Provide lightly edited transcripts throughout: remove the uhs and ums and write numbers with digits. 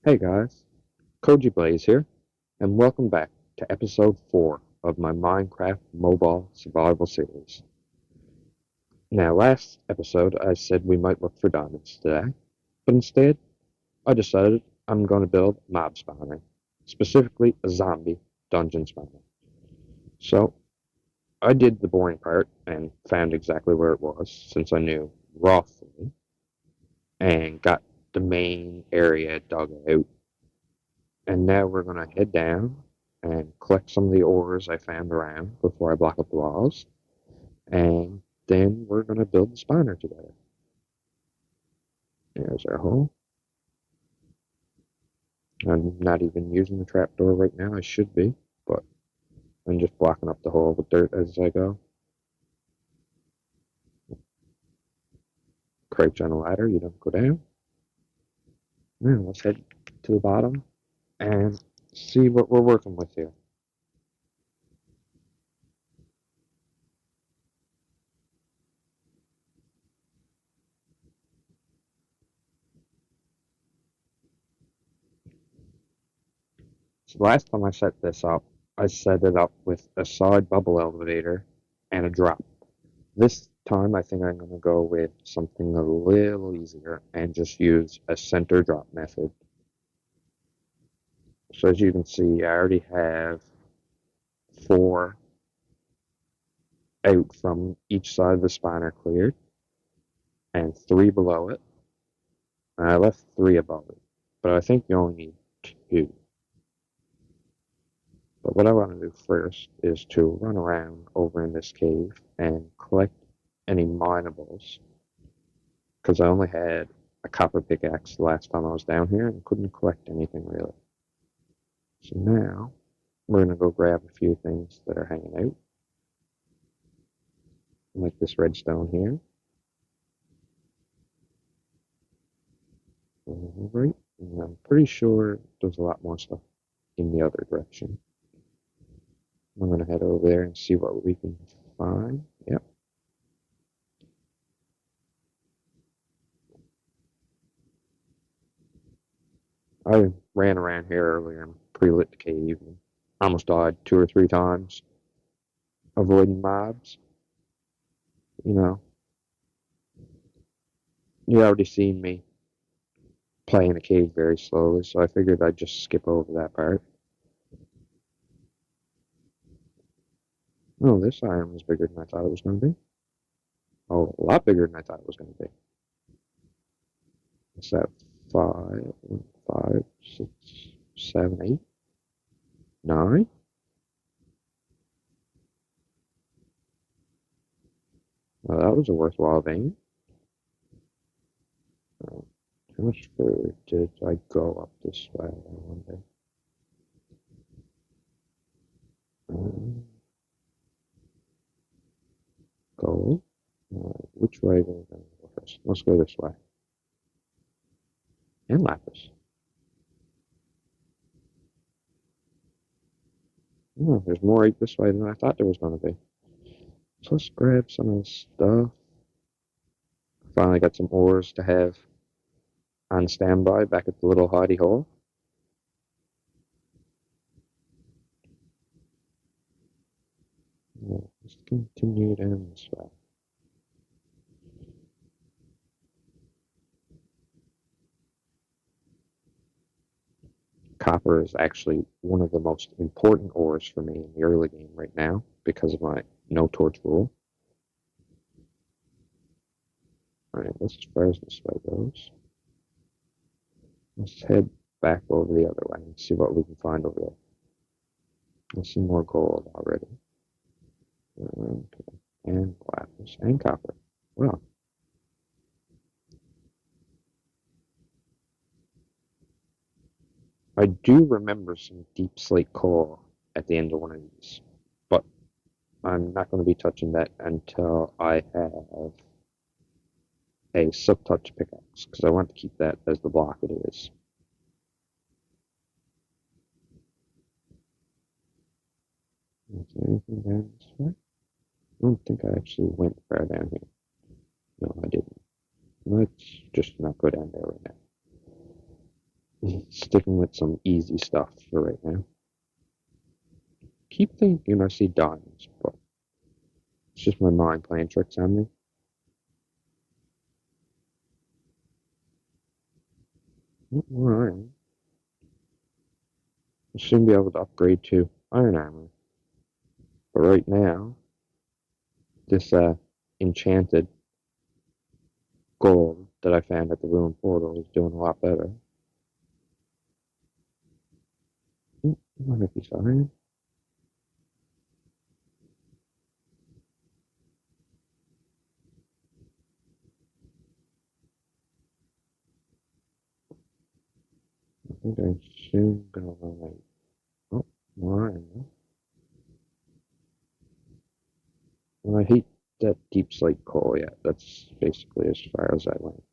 Hey guys, Koji Blaze here, and welcome back to episode 4 of my Minecraft mobile survival series. Now, last episode I said we might look for diamonds today, but instead I decided I'm going to build mob spawner, specifically a zombie dungeon spawner. So I did the boring part and found exactly where it was since I knew roughly, and got the main area dug out. And now we're going to head down and collect some of the ores I found around before I block up the walls. And then we're going to build the spawner together. There's our hole. I'm not even using the trapdoor right now. I should be, but I'm just blocking up the hole with dirt as I go. Crouch on a ladder, you don't go down. Now let's head to the bottom and see what we're working with here. So last time I set this up, I set it up with a side bubble elevator and a drop. This time I think I'm going to go with something a little easier and just use a center drop method. So as you can see, I already have 4 out from each side of the spawner cleared and 3 below it. And I left 3 above it, but I think you only need 2. But what I want to do first is to run around over in this cave and collect any minables, because I only had a copper pickaxe the last time I was down here and couldn't collect anything really. So now we're going to go grab a few things that are hanging out, like this redstone here. Right, and I'm pretty sure there's a lot more stuff in the other direction. I'm going to head over there and see what we can find. Yep. I ran around here earlier and pre-lit the cave and almost died 2 or 3 times avoiding mobs. You know, you already seen me play in a cave very slowly, so I figured I'd just skip over that part. Oh, this iron was bigger than I thought it was going to be. Oh, a lot bigger than I thought it was going to be. What's that? 5, 5, 6, 7, 8, 9. Well, that was a worthwhile vein. How much further did I go up this way? I wonder. Um, Gold. Which way do we go first? Let's go this way. And lapis. Oh, there's more right this way than I thought there was going to be. So let's grab some of this stuff. Finally got some ores to have on standby back at the little hidey hole. Let's continue down this way. Copper is actually one of the most important ores for me in the early game right now because of my no torch rule. Alright, that's as far as this way goes. Let's head back over the other way and see what we can find over there. I see more gold already. Okay. And lapis and copper. Well, I do remember some deep slate coal at the end of one of these, but I'm not going to be touching that until I have a silk touch pickaxe, because I want to keep that as the block it is. Is there anything down this way? I don't think I actually went far down here. No, I didn't. Let's just not go down there right now. Sticking with some easy stuff for right now. Keep thinking I see diamonds, but it's just my mind playing tricks on me. Alright. I should be able to upgrade to iron armor. But right now, this enchanted gold that I found at the ruined portal is doing a lot better. Might not be fine. I think I'm soon gonna like. Oh, more iron. Well, I hate that deep slate coal. Yeah, that's basically as far as I went.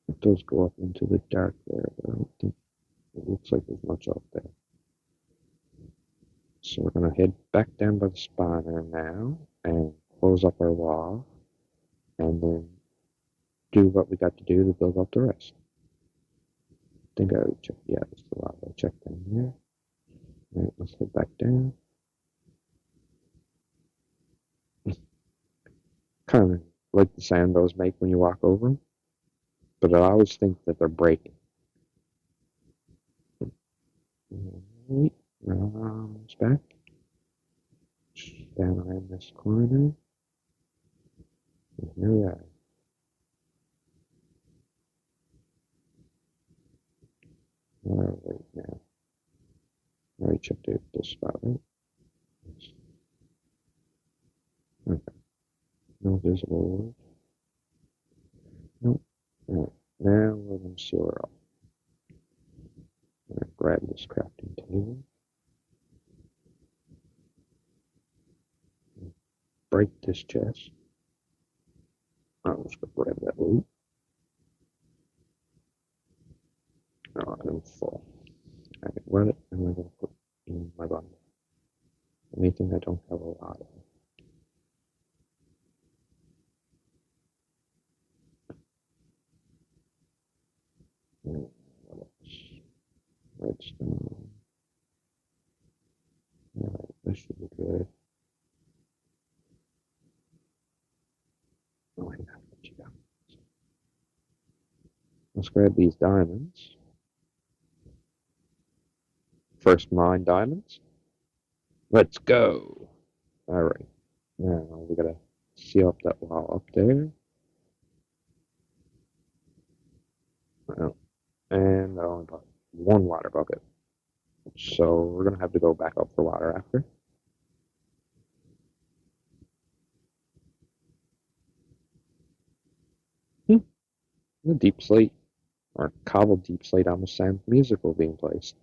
It does go up into the dark there, but I don't think it looks like there's much out there. So we're gonna head back down by the spawner now and close up our wall and then do what we got to do to build up the rest. I think I already checked. Yeah, there's the lava. I checked down here. Alright, let's head back down. Kind of like the sound those make when you walk over them, but I always think that they're breaking. Alright, it's back. Down around this corner. And here we are. Alright, now. I already checked out this spot, right? Okay. No visible ores. Nope. Alright, now we're going to seal her up. I'm going to grab this crafting table. Break this chest. I'm just going to grab that loot. Oh, I'm full. I can run it and I'm going to put in my bundle. Anything I don't have a lot of. What else? Redstone. Alright, this should be good. Oh, hang on. What you got? Let's grab these diamonds. First mine diamonds. Let's go. Alright. Now we gotta seal up that wall up there. Oh, and I only got one water bucket. So we're gonna have to go back up for water after. The deep slate or cobbled deep slate almost sounds musical being placed.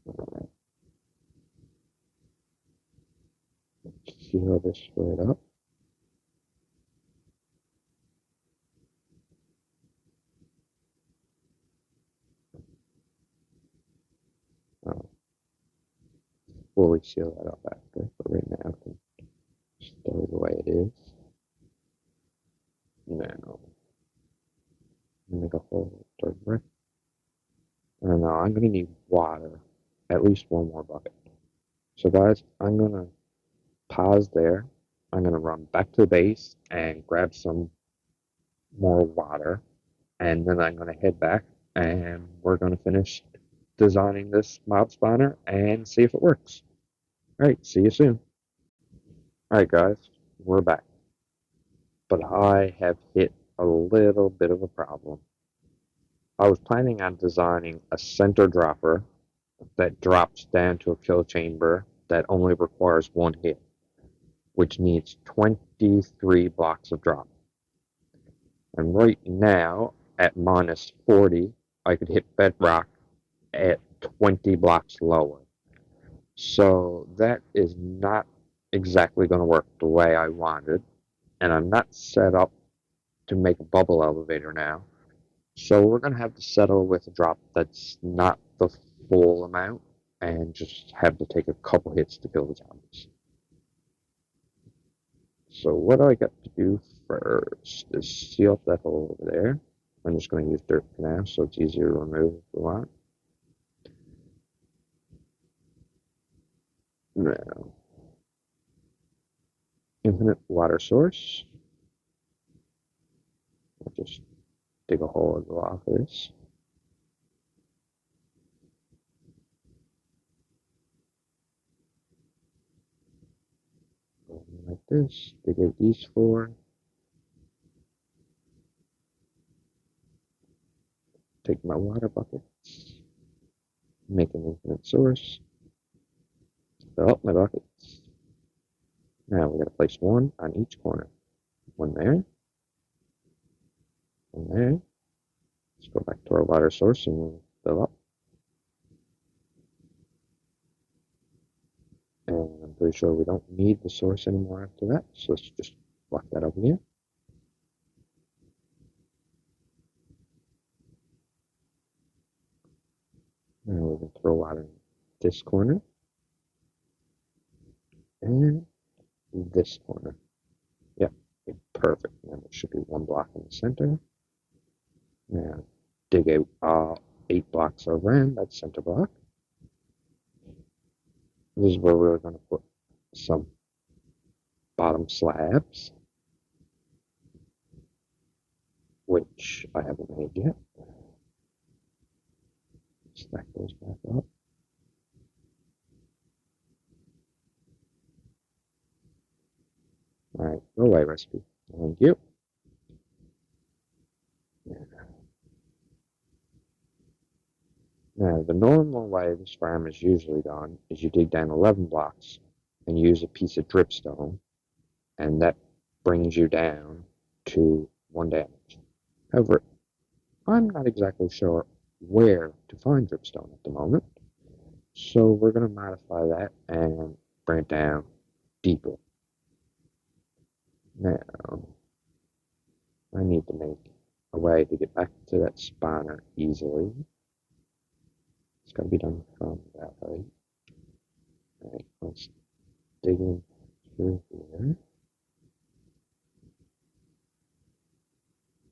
Alright, seal this right up. Oh, fully seal that up after, but right now I can stay the way it is. Now, make a hole direct. I don't know, I'm gonna need water. At least one more bucket. So guys, I'm gonna pause there. I'm gonna run back to the base and grab some more water. And then I'm gonna head back and we're gonna finish designing this mob spawner and see if it works. Alright, see you soon. Alright guys, we're back. But I have hit a little bit of a problem. I was planning on designing a center dropper that drops down to a kill chamber that only requires one hit, which needs 23 blocks of drop. And right now, at minus 40, I could hit bedrock at 20 blocks lower. So that is not exactly going to work the way I wanted. And I'm not set up to make a bubble elevator now. So we're going to have to settle with a drop that's not the full amount and just have to take a couple hits to kill the zombies. So what I got to do first is seal up that hole over there. I'm just going to use dirt for now, so it's easier to remove if we want. Now, infinite water source. I'll just dig a hole and go off of this. Go like this. Dig out these four. Take my water buckets. Make an infinite source. Fill up my buckets. Now we're going to place one on each corner. One there. One there. Let's go back to our water source and we'll fill up. And I'm pretty sure we don't need the source anymore after that, so let's just block that over here. Now we're going to throw water in this corner and this corner. Yep, perfect. And there should be one block in the center. Now dig out 8 blocks around that center block. This is where we're going to put some bottom slabs, which I haven't made yet. Stack those back up. Alright, go away recipe. Thank you. Now, the normal way this farm is usually done is you dig down 11 blocks and use a piece of dripstone, and that brings you down to 1 damage. However, I'm not exactly sure where to find dripstone at the moment, so we're going to modify that and bring it down deeper. Now, I need to make a way to get back to that spawner easily. It's got to be done from that height. Alright, let's dig in through here.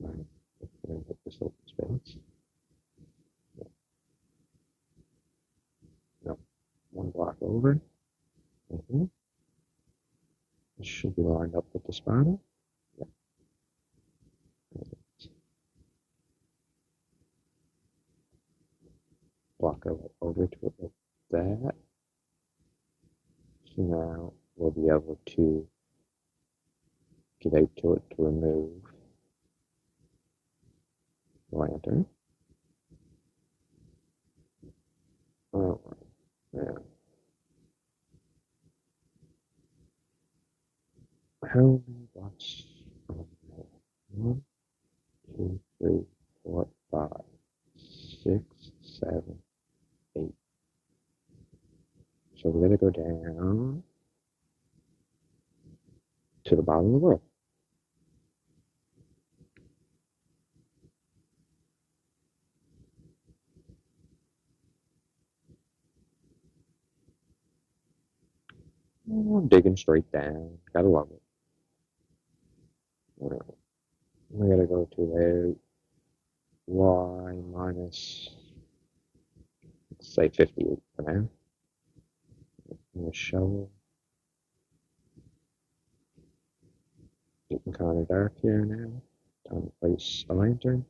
Right, let's hit this open space. No, 1 block over. This should be lined up with the spawner. Yep. Block over to it like that. So now we'll be able to get out to it to remove the lantern. Alright, now how many blocks are there? 1, 2, 3, 4, 5, 6, 7, 8. So we're going to go down to the bottom of the world. Oh, digging straight down. Gotta love it. Alright. We gotta go to there. Y minus, let's say 58 for now. And the shovel. Getting kind of dark here now. Time to place a lantern.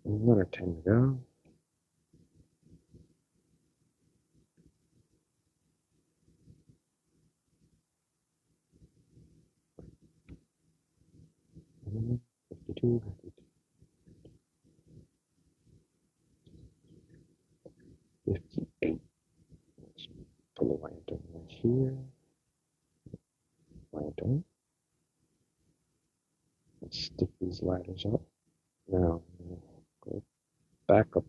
Another 10 to go. And 52, 58. Let's put a lantern right here. Lantern. Let's stick these ladders up. Now, go back up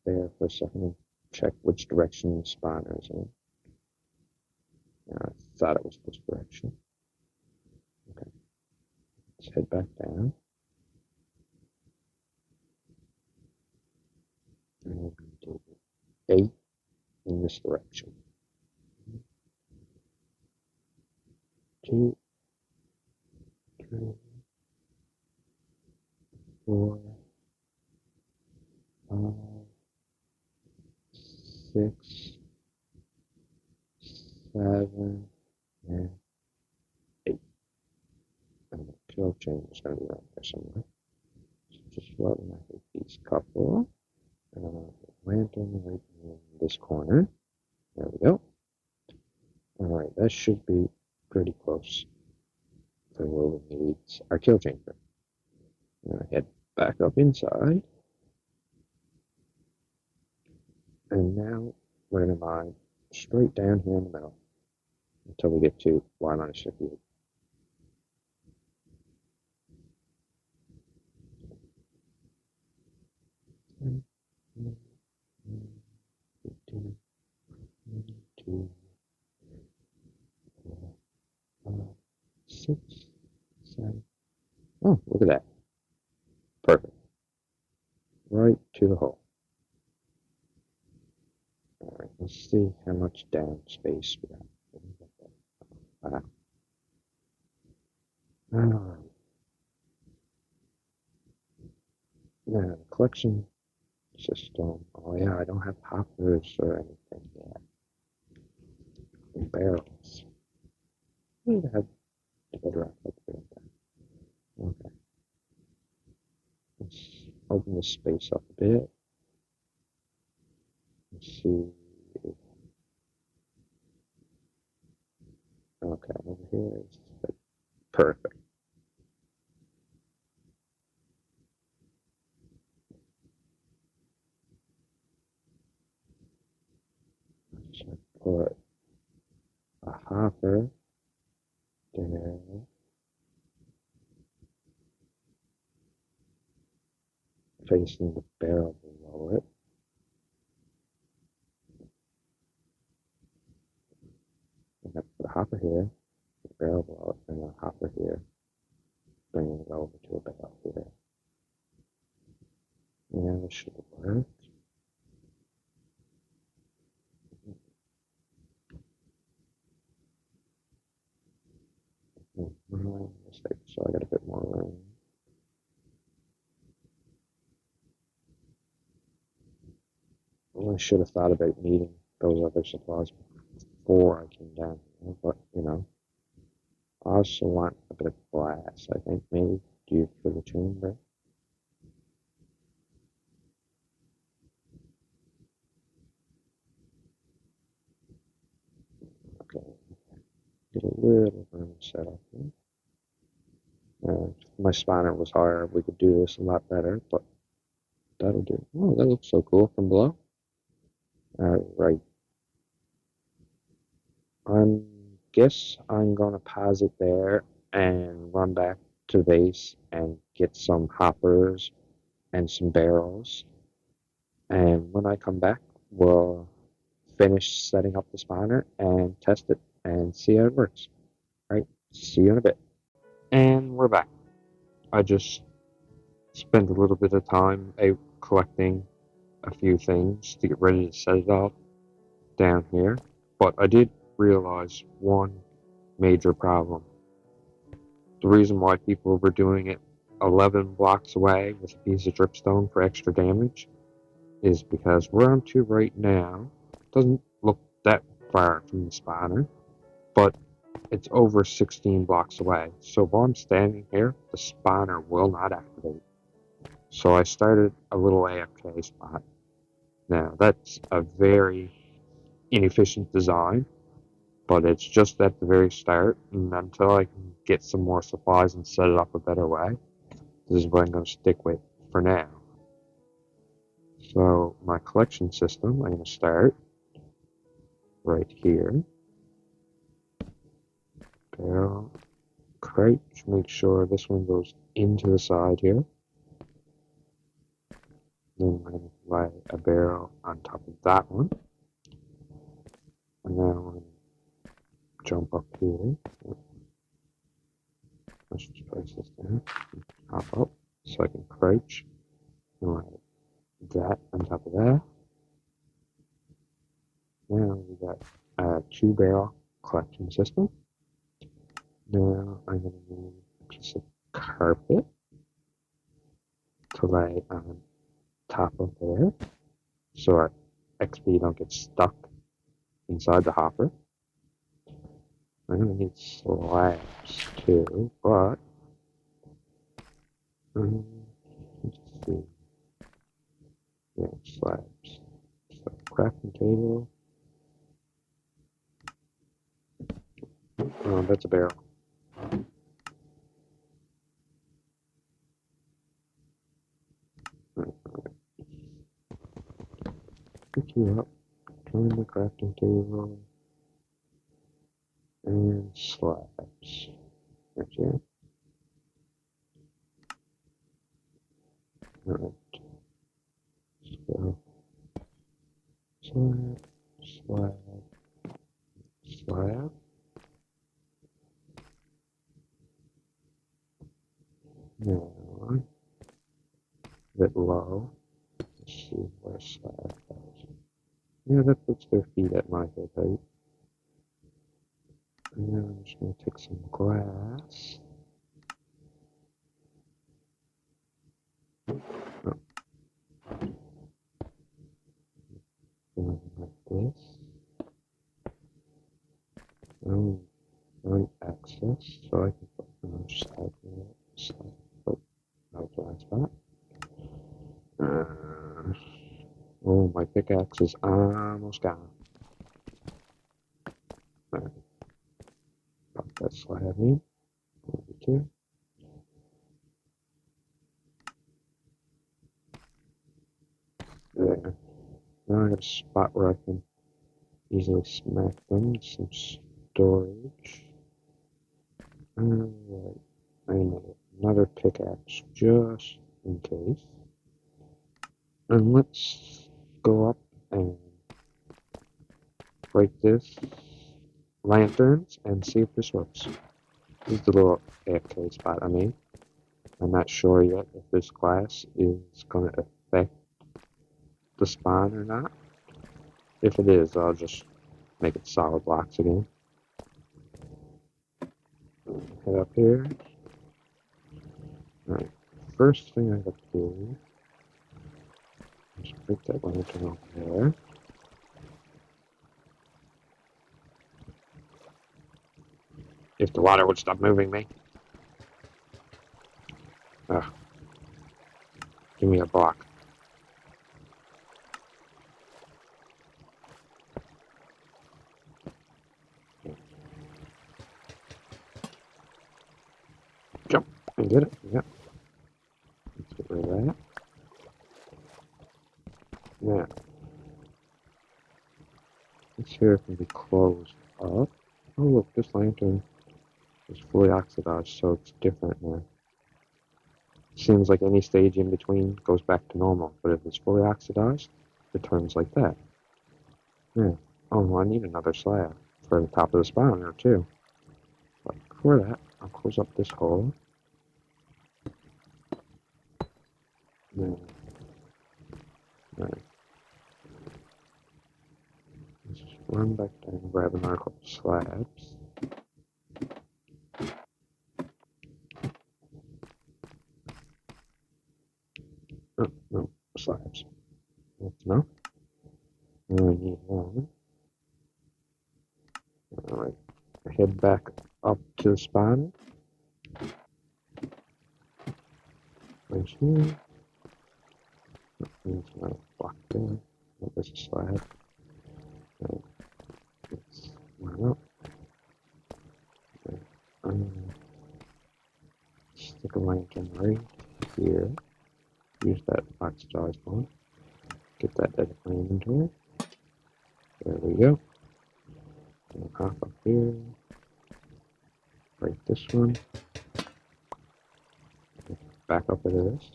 there for a second and check which direction the spawner is in. I thought it was this direction. Okay, let's head back down. And we'll do 8 in this direction. 2, 3, 4, 5, 6, 7, and 8. And the kill chain is going to be right there somewhere. So just floating out these couple. And I'm going to put lantern right in this corner. There we go. Alright, that should be pretty close for where we need our kill chamber. I'm going to head back up inside. And now we're going to mine straight down here in the middle until we get to Y minus 58. Mm, mm, mm, 15, 2, 4, 5, 6, 7. Oh, look at that. Perfect. Right to the hole. Alright, let's see how much down space we got. Alright. Now, the collection system. Oh, yeah, I don't have hoppers or anything yet. And barrels. I need to have a better outfit for that. Okay. Let's open this space up a bit. Let's see. Okay, over here is perfect. So put a hopper there, facing the barrel below it. And I put a hopper here, the barrel below it, and a hopper here, bringing it over to a barrel here. Yeah, this should work. So I got a bit more room. I should have thought about needing those other supplies before I came down here, but I also want a bit of glass, I think, maybe due for the chamber. Okay, get a little room set up here. If my spawner was higher, we could do this a lot better, but that'll do. Oh, that looks so cool from below. Right. I guess I'm gonna pause it there and run back to the base and get some hoppers and some barrels. And when I come back, we'll finish setting up the spawner and test it and see how it works. All right, see you in a bit. And we're back. I just spent a little bit of time out collecting a few things to get ready to set it up down here, but I did realize one major problem. The reason why people were doing it 11 blocks away with a piece of dripstone for extra damage is because where I'm to right now doesn't look that far from the spawner, but it's over 16 blocks away. So while I'm standing here, the spawner will not activate. So I started a little AFK spot. Now that's a very inefficient design, but it's just at the very start, and until I can get some more supplies and set it up a better way, this is what I'm going to stick with for now. So my collection system, I'm going to start right here. Barrel, crate, make sure this one goes into the side here. Then I'm going to lay a barrel on top of that one. And then I'm going to jump up here. Let's just place this down. Hop up so I can crouch and lay that on top of that. Now we got a 2-barrel collection system. Now I'm going to need a piece of carpet to lay on top of there so our XP don't get stuck inside the hopper. I'm going to need slabs too, but let's see. Yeah, slabs. So crafting table. Oh, that's a barrel. Pick you up, turn the crafting table, and slabs. Right here. Alright. So slab, slab, slab. Now, a bit low. Let's see where slab goes. Yeah, that puts their feet at my head height. And then I'm just going to take some glass. Oh, going like this. On access, so I can put another slide there. Slide. Oh, that was the right spot. Oh, my pickaxe is almost gone. Alright, pop that slab in. Over two. There. Now I have a spot where I can easily smack them. Some storage. Alright. I need another pickaxe just in case. And let's go up and break this lanterns and see if this works. This is the little AFK spot I made. I'm not sure yet if this class is going to affect the spawn or not. If it is, I'll just make it solid blocks again. Head up here. Alright, first thing I have to do is break that lantern over there. If the water would stop moving me. Ugh. Give me a block. Jump and get it. Yep. Let's get rid of that. Now, this here can be closed up. Oh look, this lantern is fully oxidized, so it's different now. Seems like any stage in between goes back to normal, but if it's fully oxidized, it turns like that. Yeah. Oh, well, I need another slab for the top of the spawner too. But before that, I'll close up this hole. Now, alright. Let's just run back down and grab another couple slabs. Oh, no, slabs. That's enough. Now I need one. Alright. Head back up to the spawner. Right here. There's another block there. Oh, there's a slab. Alright. Let's run up. Stick a lantern right here. Use that oxidized one. Get that out of my inventory. There we go. And hop up here. Break this one. Back up into this.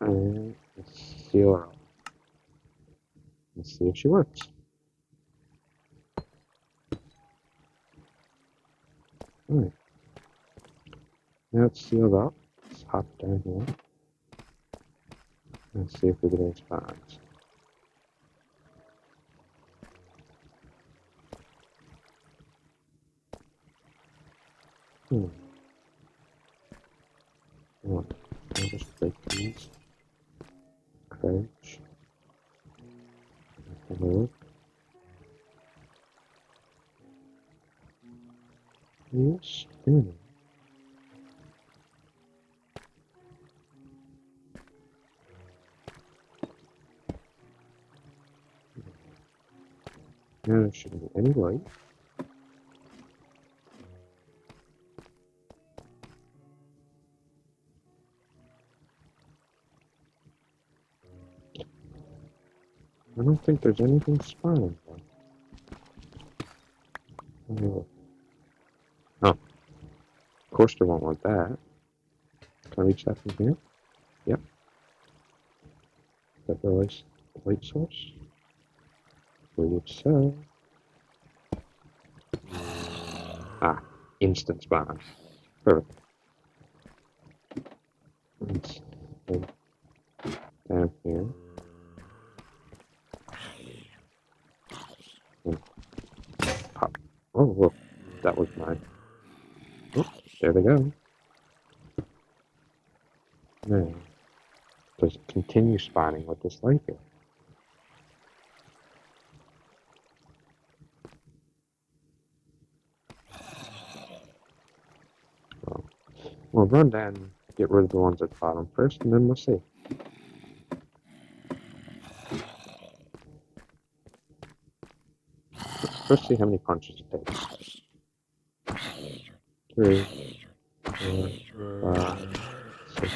And let's seal her up. Let's see if she works. Alright. Now it's sealed up. Let's hop down here. And see if we get any spawns. Hmm. Oh, I'll just break these. Crouch. Hello. Yes. Spinning. Now there shouldn't be any light. I don't think there's anything spawning though. Oh, of course they won't want that. Can I reach that from here? Yep. Is that the light source? Believe so. Ah, instant spawn. Perfect. Let's go down here. And pop. Oh, look. That was mine. Oh, there they go. Now, does it continue spawning with this light here? Well, we'll run down and get rid of the ones at the bottom first, and then we'll see. Let's see how many punches it takes. 3, 4, 5, 6.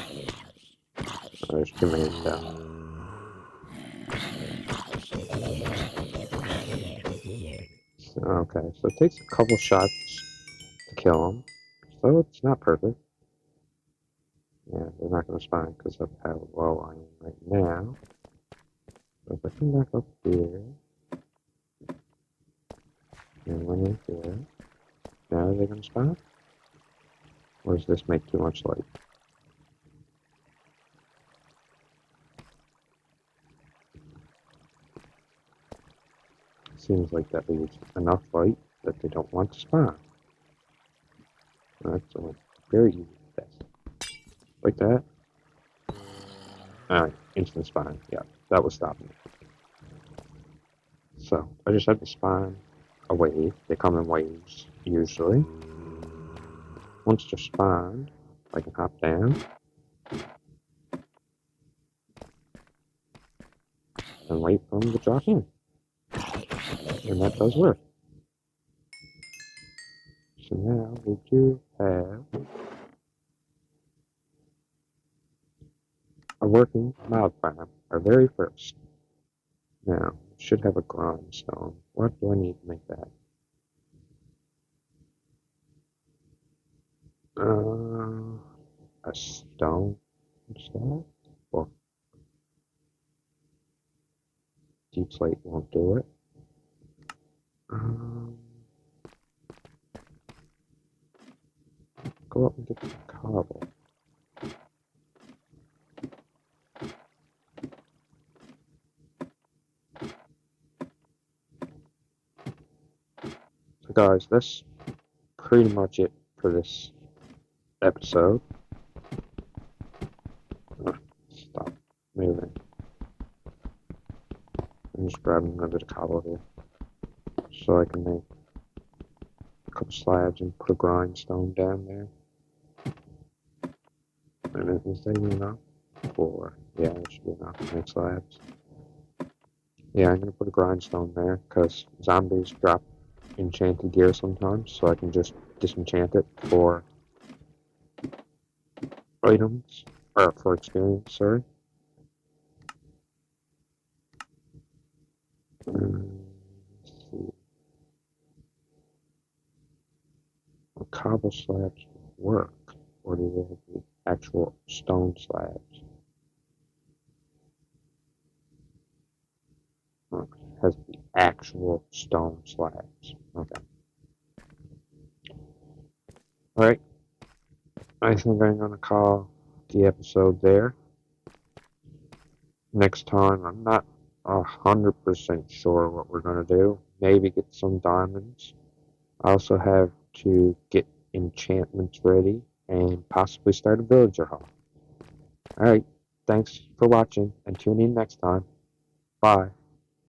Oh, there's too many of them. Okay, so it takes a couple shots to kill them. So it's not perfect. Yeah, they're not going to spawn because of how low I am right now. So if I come back up here, and run in here, now are they going to spawn? Or does this make too much light? Seems like that leaves enough light that they don't want to spawn. That's a very easy test. Like that. Alright, instant spawn. Yeah, that was stopping it. So, I just have to spawn a wave. They come in waves, usually. Once they're spawned, I can hop down and wait for them to drop in. And that does work. So now we do have a working mod farm, our very first. Now, we should have a grindstone. What do I need to make that? A stone slab? Well, deep slate won't do it. Go up and get the cobble. So guys, that's pretty much it for this episode. Stop moving. I'm just grabbing another cobble here so I can make a couple slabs and put a grindstone down there. And is that enough? 4. Yeah, that should be enough to make slabs. Yeah, I'm gonna put a grindstone there because zombies drop enchanted gear sometimes, so I can just disenchant it for items, or for experience, sorry. Let's see. Will cobble slabs work, or do they have to be actual stone slabs? Okay, it has to be actual stone slabs. Okay. Alright, I think I'm gonna call the episode there. Next time, I'm not 100% sure what we're gonna do. Maybe get some diamonds. I also have to get enchantments ready, and possibly start a villager hall. Alright, thanks for watching, and tune in next time. Bye.